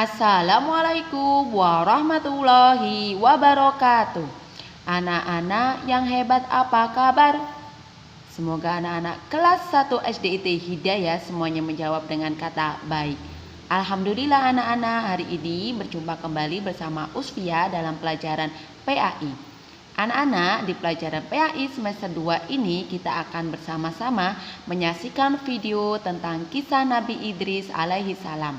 Assalamualaikum warahmatullahi wabarakatuh. Anak-anak yang hebat, apa kabar? Semoga anak-anak kelas 1 SDIT Hidayah semuanya menjawab dengan kata baik. Alhamdulillah anak-anak, hari ini berjumpa kembali bersama Usfia dalam pelajaran PAI. Anak-anak, di pelajaran PAI semester 2 ini kita akan bersama-sama menyaksikan video tentang kisah Nabi Idris alaihi salam.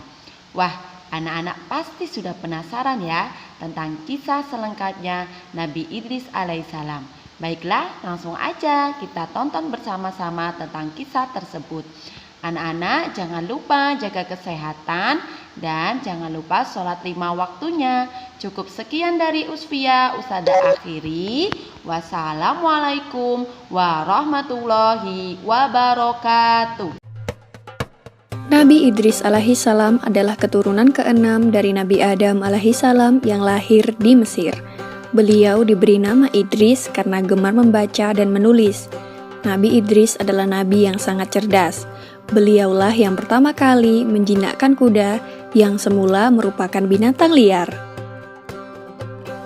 Wah, anak-anak pasti sudah penasaran ya tentang kisah selengkapnya Nabi Idris alaihissalam. Baiklah, langsung aja kita tonton bersama-sama tentang kisah tersebut. Anak-anak jangan lupa jaga kesehatan dan jangan lupa sholat 5 waktunya. Cukup sekian dari Usfia, Ustazah akhiri. Wassalamualaikum warahmatullahi wabarakatuh. Nabi Idris alaihissalam adalah keturunan ke-6 dari Nabi Adam alaihissalam yang lahir di Mesir. Beliau diberi nama Idris karena gemar membaca dan menulis. Nabi Idris adalah nabi yang sangat cerdas. Beliaulah yang pertama kali menjinakkan kuda yang semula merupakan binatang liar.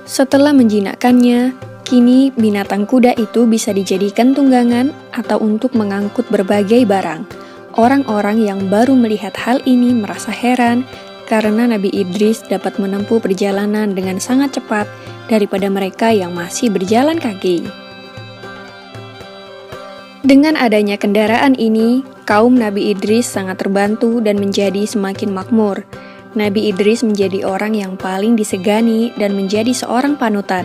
Setelah menjinakkannya, kini binatang kuda itu bisa dijadikan tunggangan atau untuk mengangkut berbagai barang. Orang-orang yang baru melihat hal ini merasa heran karena Nabi Idris dapat menempuh perjalanan dengan sangat cepat daripada mereka yang masih berjalan kaki. Dengan adanya kendaraan ini, kaum Nabi Idris sangat terbantu dan menjadi semakin makmur. Nabi Idris menjadi orang yang paling disegani dan menjadi seorang panutan.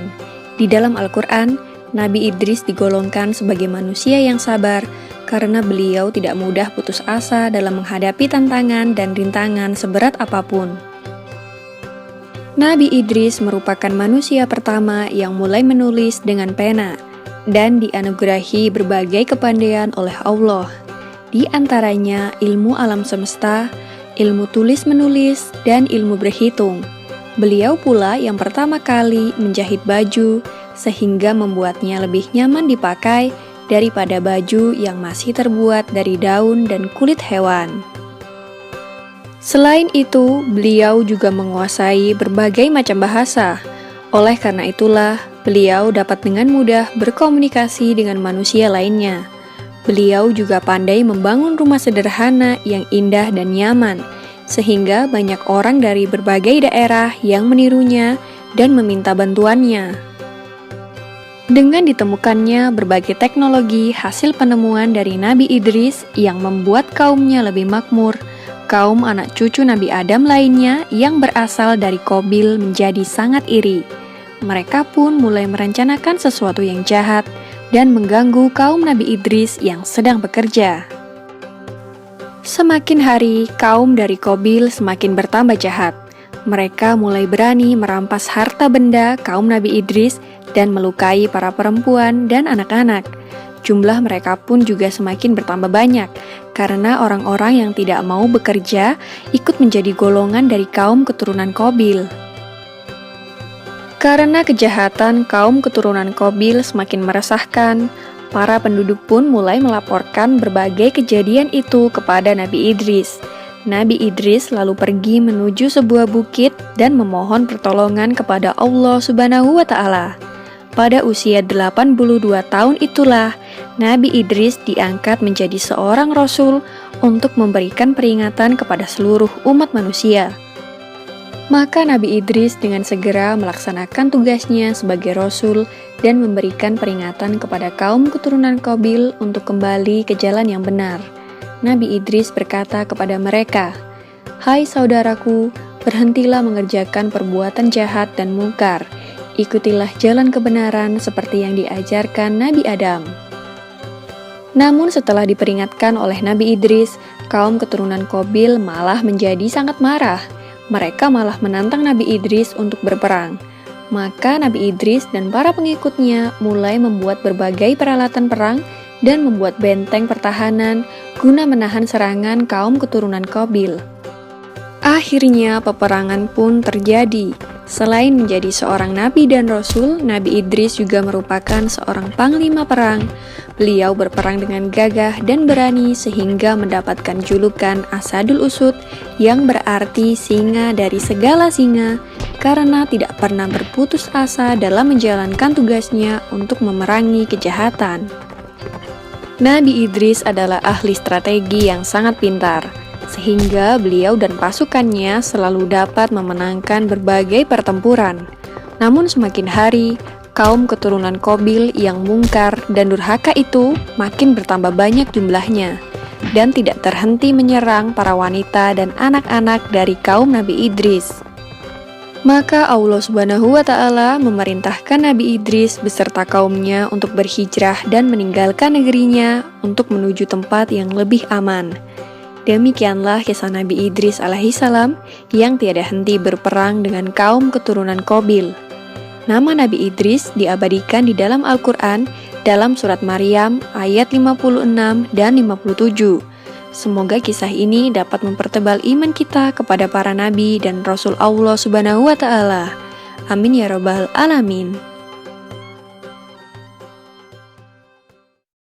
Di dalam Al-Quran, Nabi Idris digolongkan sebagai manusia yang sabar, karena beliau tidak mudah putus asa dalam menghadapi tantangan dan rintangan seberat apapun. Nabi Idris merupakan manusia pertama yang mulai menulis dengan pena dan dianugerahi berbagai kepandaian oleh Allah. Di antaranya ilmu alam semesta, ilmu tulis-menulis, dan ilmu berhitung. Beliau pula yang pertama kali menjahit baju sehingga membuatnya lebih nyaman dipakai daripada baju yang masih terbuat dari daun dan kulit hewan. Selain itu, beliau juga menguasai berbagai macam bahasa. Oleh karena itulah, beliau dapat dengan mudah berkomunikasi dengan manusia lainnya. Beliau juga pandai membangun rumah sederhana yang indah dan nyaman, sehingga banyak orang dari berbagai daerah yang menirunya dan meminta bantuannya. Dengan ditemukannya berbagai teknologi hasil penemuan dari Nabi Idris yang membuat kaumnya lebih makmur, kaum anak cucu Nabi Adam lainnya yang berasal dari Qabil menjadi sangat iri. Mereka pun mulai merencanakan sesuatu yang jahat dan mengganggu kaum Nabi Idris yang sedang bekerja. Semakin hari, kaum dari Qabil semakin bertambah jahat. Mereka mulai berani merampas harta benda kaum Nabi Idris dan melukai para perempuan dan anak-anak. Jumlah mereka pun juga semakin bertambah banyak, karena orang-orang yang tidak mau bekerja ikut menjadi golongan dari kaum keturunan Qabil. Karena kejahatan kaum keturunan Qabil semakin meresahkan, para penduduk pun mulai melaporkan berbagai kejadian itu kepada Nabi Idris. Nabi Idris lalu pergi menuju sebuah bukit dan memohon pertolongan kepada Allah Subhanahu wa Ta'ala. Pada usia 82 tahun itulah, Nabi Idris diangkat menjadi seorang rasul untuk memberikan peringatan kepada seluruh umat manusia. Maka Nabi Idris dengan segera melaksanakan tugasnya sebagai rasul dan memberikan peringatan kepada kaum keturunan Qabil untuk kembali ke jalan yang benar. Nabi Idris berkata kepada mereka, "Hai saudaraku, berhentilah mengerjakan perbuatan jahat dan mungkar. Ikutilah jalan kebenaran seperti yang diajarkan Nabi Adam." Namun setelah diperingatkan oleh Nabi Idris, kaum keturunan Qabil malah menjadi sangat marah. Mereka malah menantang Nabi Idris untuk berperang. Maka Nabi Idris dan para pengikutnya mulai membuat berbagai peralatan perang dan membuat benteng pertahanan guna menahan serangan kaum keturunan Qabil. Akhirnya peperangan pun terjadi. Selain menjadi seorang nabi dan rasul, Nabi Idris juga merupakan seorang panglima perang. Beliau berperang dengan gagah dan berani sehingga mendapatkan julukan Asadul Usud yang berarti singa dari segala singa karena tidak pernah berputus asa dalam menjalankan tugasnya untuk memerangi kejahatan. Nabi Idris adalah ahli strategi yang sangat pintar, sehingga beliau dan pasukannya selalu dapat memenangkan berbagai pertempuran. Namun semakin hari, kaum keturunan Qabil yang mungkar dan durhaka itu makin bertambah banyak jumlahnya, dan tidak terhenti menyerang para wanita dan anak-anak dari kaum Nabi Idris. Maka Allah Subhanahu wa Ta'ala memerintahkan Nabi Idris beserta kaumnya untuk berhijrah dan meninggalkan negerinya untuk menuju tempat yang lebih aman. Demikianlah kisah Nabi Idris alaihissalam yang tiada henti berperang dengan kaum keturunan Qabil. Nama Nabi Idris diabadikan di dalam Al-Quran dalam surat Maryam ayat 56 dan 57. Semoga kisah ini dapat mempertebal iman kita kepada para nabi dan Rasul Allah Subhanahu wa Ta'ala. Amin ya Rabbal Alamin.